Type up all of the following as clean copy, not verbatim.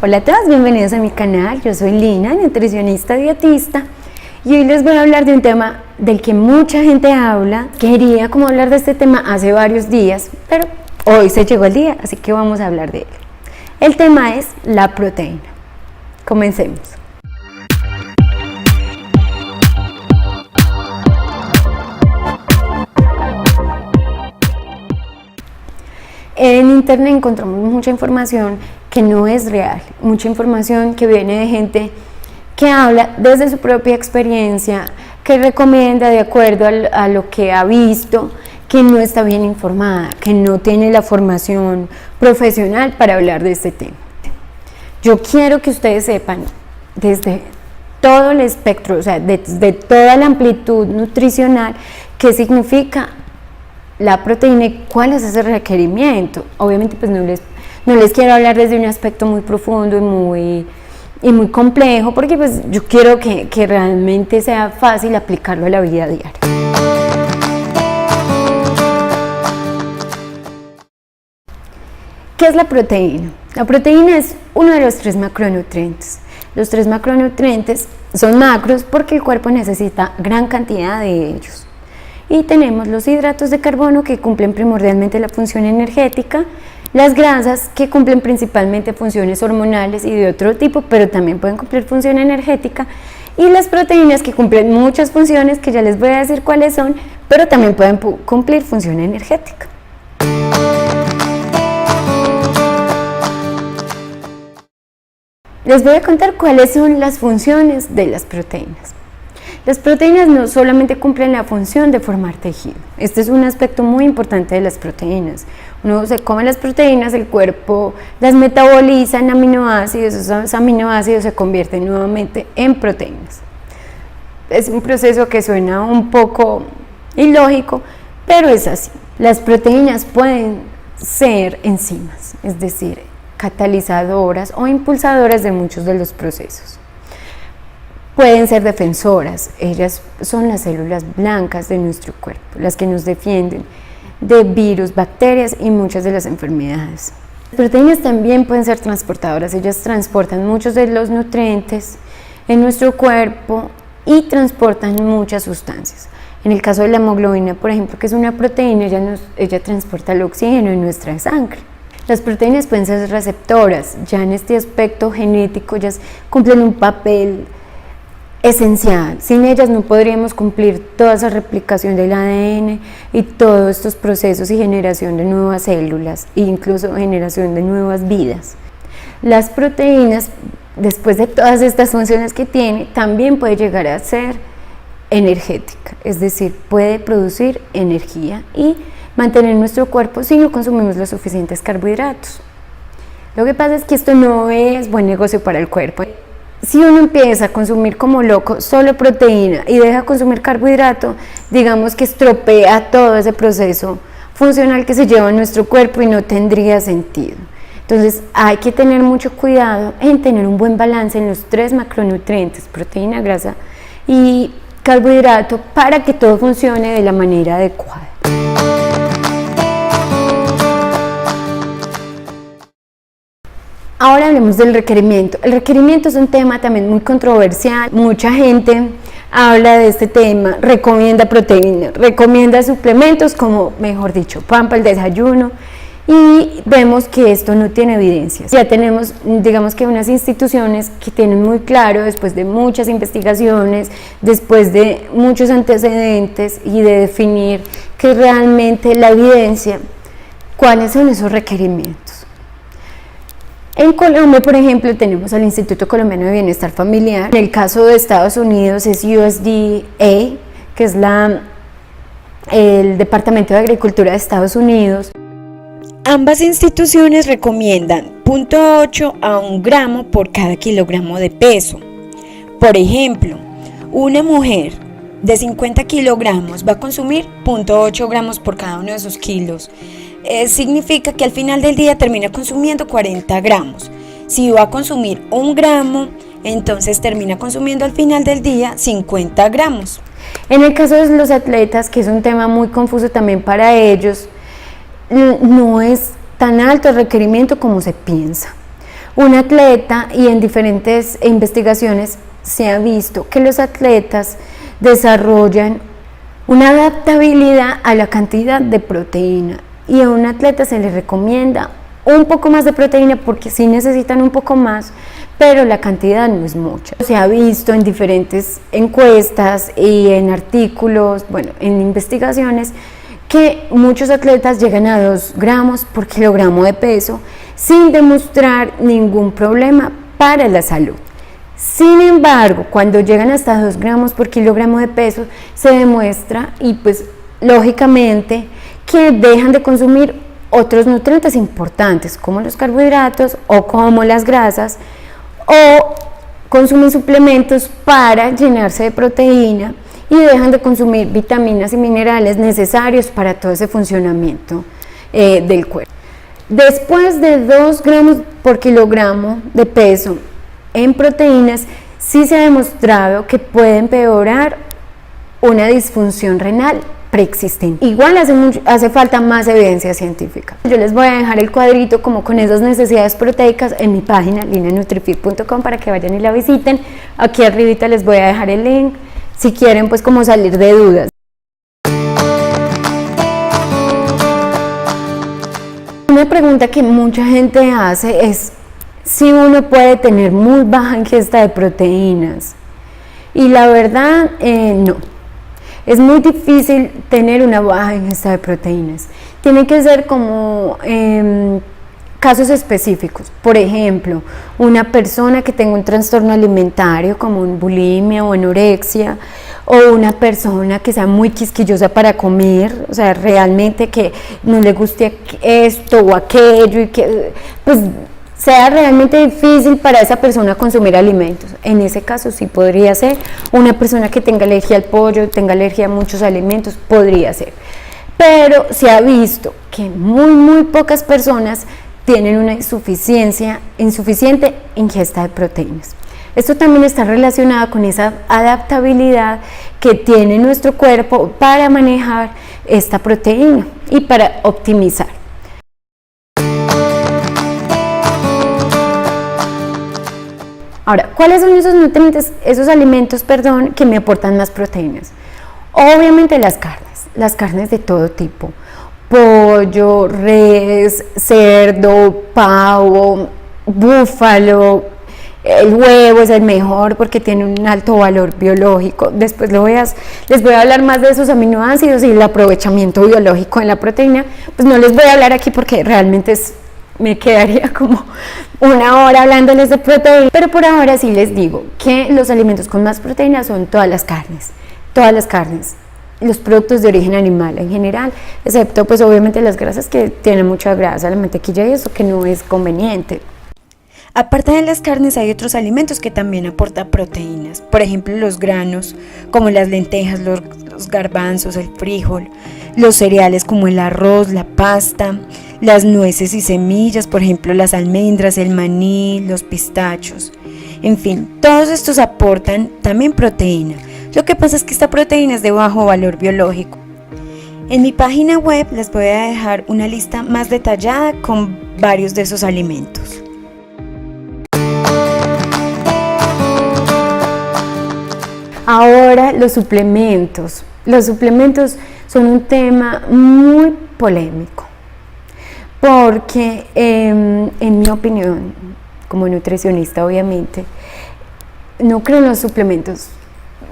Hola a todos, bienvenidos a mi canal. Yo soy Lina, nutricionista dietista, y hoy les voy a hablar de un tema del que mucha gente habla. Quería como hablar de este tema hace varios días, pero hoy se llegó el día, así que vamos a hablar de él. El tema es la proteína. Comencemos. En internet encontramos mucha información que no es real, mucha información que viene de gente que habla desde su propia experiencia, que recomienda de acuerdo a lo que ha visto, que no está bien informada, que no tiene la formación profesional para hablar de este tema. Yo quiero que ustedes sepan desde todo el espectro, o sea, desde toda la amplitud nutricional, qué significa la proteína y cuál es ese requerimiento. Obviamente pues no les quiero hablar desde un aspecto muy profundo y muy complejo, porque pues yo quiero que realmente sea fácil aplicarlo a la vida diaria. ¿Qué es la proteína? La proteína es uno de los 3 macronutrientes. Los 3 macronutrientes son macros porque el cuerpo necesita gran cantidad de ellos. Y tenemos los hidratos de carbono, que cumplen primordialmente la función energética, las grasas, que cumplen principalmente funciones hormonales y de otro tipo, pero también pueden cumplir función energética, y las proteínas, que cumplen muchas funciones, que ya les voy a decir cuáles son, pero también pueden cumplir función energética. Les voy a contar cuáles son las funciones de las proteínas. Las proteínas no solamente cumplen la función de formar tejido. Este es un aspecto muy importante de las proteínas. Uno se come las proteínas, el cuerpo las metaboliza en aminoácidos, esos aminoácidos se convierten nuevamente en proteínas. Es un proceso que suena un poco ilógico, pero es así. Las proteínas pueden ser enzimas, es decir, catalizadoras o impulsadoras de muchos de los procesos. Pueden ser defensoras, ellas son las células blancas de nuestro cuerpo, las que nos defienden de virus, bacterias y muchas de las enfermedades. Las proteínas también pueden ser transportadoras, ellas transportan muchos de los nutrientes en nuestro cuerpo y transportan muchas sustancias. En el caso de la hemoglobina, por ejemplo, que es una proteína, ella transporta el oxígeno en nuestra sangre. Las proteínas pueden ser receptoras, ya en este aspecto genético ellas cumplen un papel esencial. Sin ellas no podríamos cumplir toda esa replicación del ADN y todos estos procesos y generación de nuevas células e incluso generación de nuevas vidas. Las proteínas, después de todas estas funciones que tiene, también puede llegar a ser energética, es decir, puede producir energía y mantener nuestro cuerpo si no consumimos los suficientes carbohidratos. Lo que pasa es que esto no es buen negocio para el cuerpo. Si uno empieza a consumir como loco solo proteína y deja de consumir carbohidrato, digamos que estropea todo ese proceso funcional que se lleva en nuestro cuerpo y no tendría sentido. Entonces hay que tener mucho cuidado en tener un buen balance en los 3 macronutrientes, proteína, grasa y carbohidrato, para que todo funcione de la manera adecuada. Ahora hablemos del requerimiento. El requerimiento es un tema también muy controversial. Mucha gente habla de este tema, recomienda proteína, recomienda suplementos como, mejor dicho, pan para el desayuno, y vemos que esto no tiene evidencias. Ya tenemos, digamos que unas instituciones que tienen muy claro, después de muchas investigaciones, después de muchos antecedentes y de definir que realmente la evidencia, cuáles son esos requerimientos. En Colombia, por ejemplo, tenemos al Instituto Colombiano de Bienestar Familiar. En el caso de Estados Unidos es USDA, que es el Departamento de Agricultura de Estados Unidos. Ambas instituciones recomiendan 0.8 a 1 gramo por cada kilogramo de peso. Por ejemplo, una mujer de 50 kilogramos va a consumir 0.8 gramos por cada uno de sus kilos. Significa que al final del día termina consumiendo 40 gramos. Si va a consumir 1 gramo, entonces termina consumiendo al final del día 50 gramos. En el caso de los atletas, que es un tema muy confuso también para ellos, no es tan alto el requerimiento como se piensa. un atleta, y en diferentes investigaciones se ha visto que los atletas desarrollan una adaptabilidad a la cantidad de proteína, y a un atleta se le recomienda un poco más de proteína porque sí necesitan un poco más, pero la cantidad no es mucha. Se ha visto en diferentes encuestas y en artículos, bueno, en investigaciones, que muchos atletas llegan a 2 gramos por kilogramo de peso sin demostrar ningún problema para la salud. Sin embargo, cuando llegan hasta 2 gramos por kilogramo de peso, se demuestra, y pues lógicamente, que dejan de consumir otros nutrientes importantes como los carbohidratos o como las grasas, o consumen suplementos para llenarse de proteína y dejan de consumir vitaminas y minerales necesarios para todo ese funcionamiento del cuerpo. Después de 2 gramos por kilogramo de peso en proteínas, sí se ha demostrado que puede empeorar una disfunción renal preexistente. Igual hace falta más evidencia científica. Yo les voy a dejar el cuadrito como con esas necesidades proteicas en mi página lineanutrifit.com para que vayan y la visiten. Aquí arribita les voy a dejar el link si quieren pues como salir de dudas. Una pregunta que mucha gente hace es si uno puede tener muy baja ingesta de proteínas, y la verdad no. Es muy difícil tener una baja ingesta de proteínas. Tiene que ser como casos específicos. Por ejemplo, una persona que tenga un trastorno alimentario como bulimia o anorexia, o una persona que sea muy quisquillosa para comer, o sea, realmente que no le guste esto o aquello, y que pues sea realmente difícil para esa persona consumir alimentos. En ese caso sí podría ser. Una persona que tenga alergia al pollo, tenga alergia a muchos alimentos, podría ser. Pero se ha visto que muy pocas personas tienen una insuficiente ingesta de proteínas. Esto también está relacionado con esa adaptabilidad que tiene nuestro cuerpo para manejar esta proteína y para optimizar. Ahora, ¿cuáles son esos nutrientes, esos alimentos, que me aportan más proteínas? Obviamente las carnes de todo tipo: pollo, res, cerdo, pavo, búfalo. El huevo es el mejor porque tiene un alto valor biológico. Después les voy a hablar más de esos aminoácidos y el aprovechamiento biológico en la proteína. Pues no les voy a hablar aquí porque realmente me quedaría como 1 hora hablándoles de proteína, pero por ahora sí les digo que los alimentos con más proteína son todas las carnes, los productos de origen animal en general, excepto pues obviamente las grasas, que tienen mucha grasa, la mantequilla y eso, que no es conveniente. Aparte de las carnes, hay otros alimentos que también aportan proteínas, por ejemplo los granos como las lentejas, los garbanzos, el frijol, los cereales como el arroz, la pasta, las nueces y semillas, por ejemplo las almendras, el maní, los pistachos. En fin, todos estos aportan también proteína. Lo que pasa es que esta proteína es de bajo valor biológico. En mi página web les voy a dejar una lista más detallada con varios de esos alimentos. Ahora los suplementos. Los suplementos son un tema muy polémico porque en mi opinión, como nutricionista obviamente, no creo en los suplementos.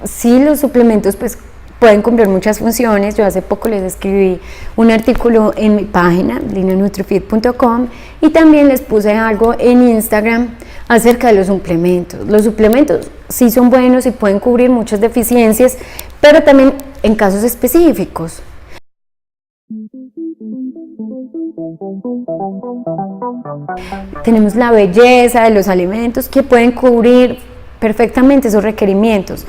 Sí, los suplementos pues pueden cumplir muchas funciones. Yo hace poco les escribí un artículo en mi página lineanutrifit.com y también les puse algo en Instagram acerca de los suplementos. Los suplementos sí son buenos y pueden cubrir muchas deficiencias, pero también en casos específicos. Tenemos la belleza de los alimentos que pueden cubrir perfectamente esos requerimientos.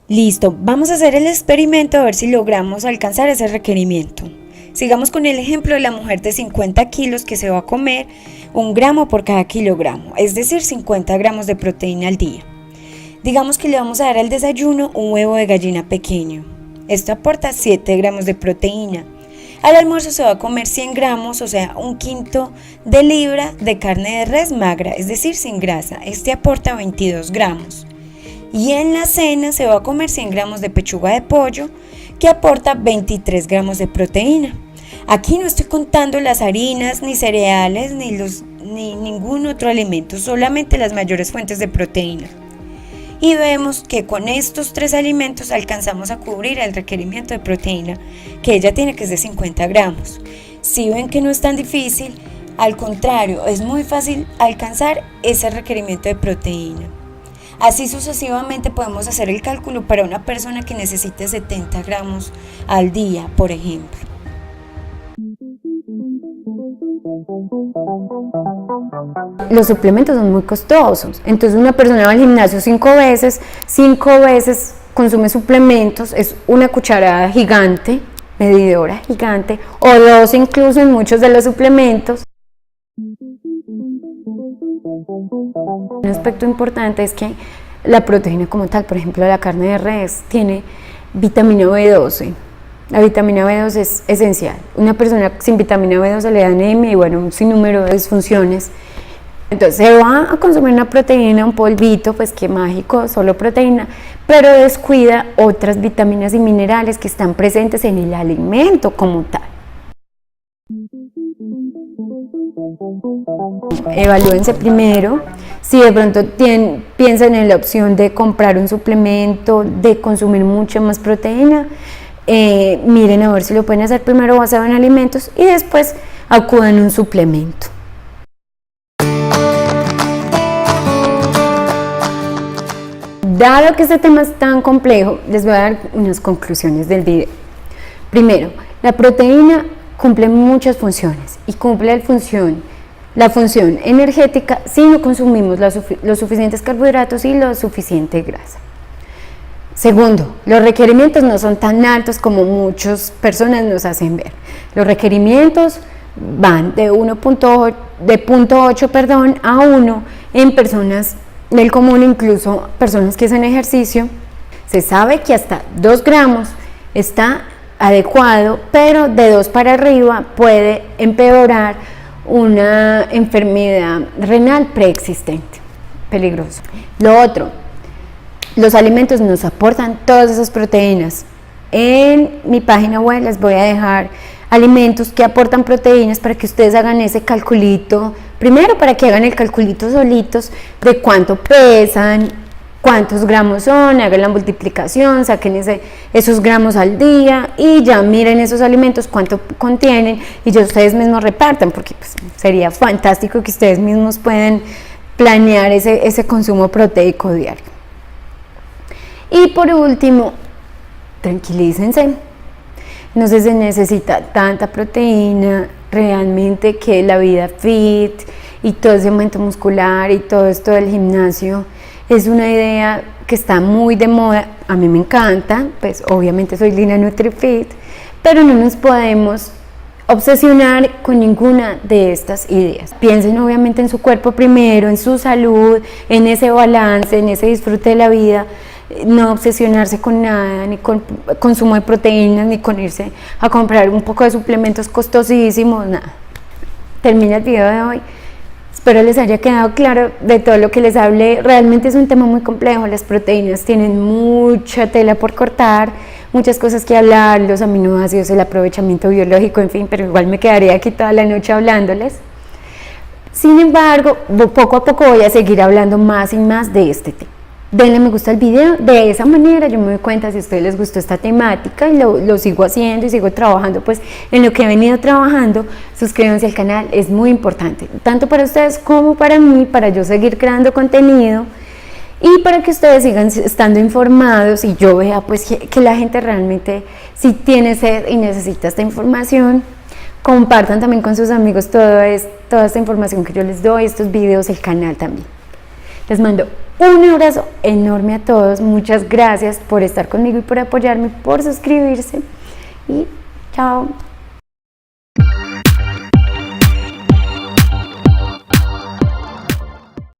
Listo, vamos a hacer el experimento a ver si logramos alcanzar ese requerimiento. Sigamos con el ejemplo de la mujer de 50 kilos que se va a comer 1 gramo por cada kilogramo, es decir, 50 gramos de proteína al día. Digamos que le vamos a dar al desayuno un huevo de gallina pequeño. Esto aporta 7 gramos de proteína. Al almuerzo se va a comer 100 gramos, o sea, 1/5 de libra de carne de res magra, es decir, sin grasa. Este aporta 22 gramos. Y en la cena se va a comer 100 gramos de pechuga de pollo, que aporta 23 gramos de proteína. Aquí no estoy contando las harinas, ni cereales, ni ningún otro alimento, solamente las mayores fuentes de proteína. Y vemos que con estos 3 alimentos alcanzamos a cubrir el requerimiento de proteína que ella tiene, que es de 50 gramos. Si ven que no es tan difícil, al contrario, es muy fácil alcanzar ese requerimiento de proteína. Así sucesivamente podemos hacer el cálculo para una persona que necesite 70 gramos al día, por ejemplo. Los suplementos son muy costosos, entonces una persona va al gimnasio 5 veces consume suplementos, es una cucharada gigante, medidora gigante, o 2 incluso en muchos de los suplementos. Un aspecto importante es que la proteína como tal, por ejemplo la carne de res, tiene vitamina B12. La vitamina B12 es esencial. Una persona sin vitamina B12 le da anemia y bueno, un sinnúmero de disfunciones. Entonces se va a consumir una proteína, un polvito, pues qué mágico, solo proteína, pero descuida otras vitaminas y minerales que están presentes en el alimento como tal. Evalúense primero, si de pronto piensan en la opción de comprar un suplemento, de consumir mucha más proteína, miren a ver si lo pueden hacer primero basado en alimentos y después acudan a un suplemento. Dado que este tema es tan complejo, les voy a dar unas conclusiones del video. Primero, la proteína cumple muchas funciones y cumple la función energética si no consumimos los suficientes carbohidratos y lo suficiente grasa. Segundo, los requerimientos no son tan altos como muchas personas nos hacen ver. Los requerimientos van de 0.8 a 1 en personas del común, incluso personas que hacen ejercicio. Se sabe que hasta 2 gramos está adecuado, pero de 2 para arriba puede empeorar una enfermedad renal preexistente, peligroso. Lo otro, los alimentos nos aportan todas esas proteínas. En mi página web les voy a dejar alimentos que aportan proteínas para que ustedes hagan ese calculito, primero para que hagan el calculito solitos de cuánto pesan, cuántos gramos son, hagan la multiplicación, saquen esos gramos al día y ya miren esos alimentos cuánto contienen y ya ustedes mismos repartan, porque pues, sería fantástico que ustedes mismos puedan planear ese consumo proteico diario. Y por último, tranquilícense, no se necesita tanta proteína, realmente que la vida fit y todo ese aumento muscular y todo esto del gimnasio es una idea que está muy de moda. A mí me encanta, pues obviamente soy Lina NutriFit, pero no nos podemos obsesionar con ninguna de estas ideas. Piensen obviamente en su cuerpo primero, en su salud, en ese balance, en ese disfrute de la vida. No obsesionarse con nada, ni con consumo de proteínas, ni con irse a comprar un poco de suplementos costosísimos, nada. Termina el video de hoy. Espero les haya quedado claro de todo lo que les hablé. Realmente es un tema muy complejo. Las proteínas tienen mucha tela por cortar, muchas cosas que hablar, los aminoácidos, el aprovechamiento biológico, en fin, pero igual me quedaría aquí toda la noche hablándoles. Sin embargo, poco a poco voy a seguir hablando más y más de este tema. Denle me gusta al video, de esa manera yo me doy cuenta si a ustedes les gustó esta temática y lo sigo haciendo y sigo trabajando pues en lo que he venido trabajando. Suscríbanse al canal, es muy importante, tanto para ustedes como para mí, para yo seguir creando contenido y para que ustedes sigan estando informados y yo vea pues que la gente realmente si tiene sed y necesita esta información. Compartan también con sus amigos toda esta información que yo les doy, estos videos, el canal también. Les mando un abrazo enorme a todos, muchas gracias por estar conmigo y por apoyarme, por suscribirse y chao.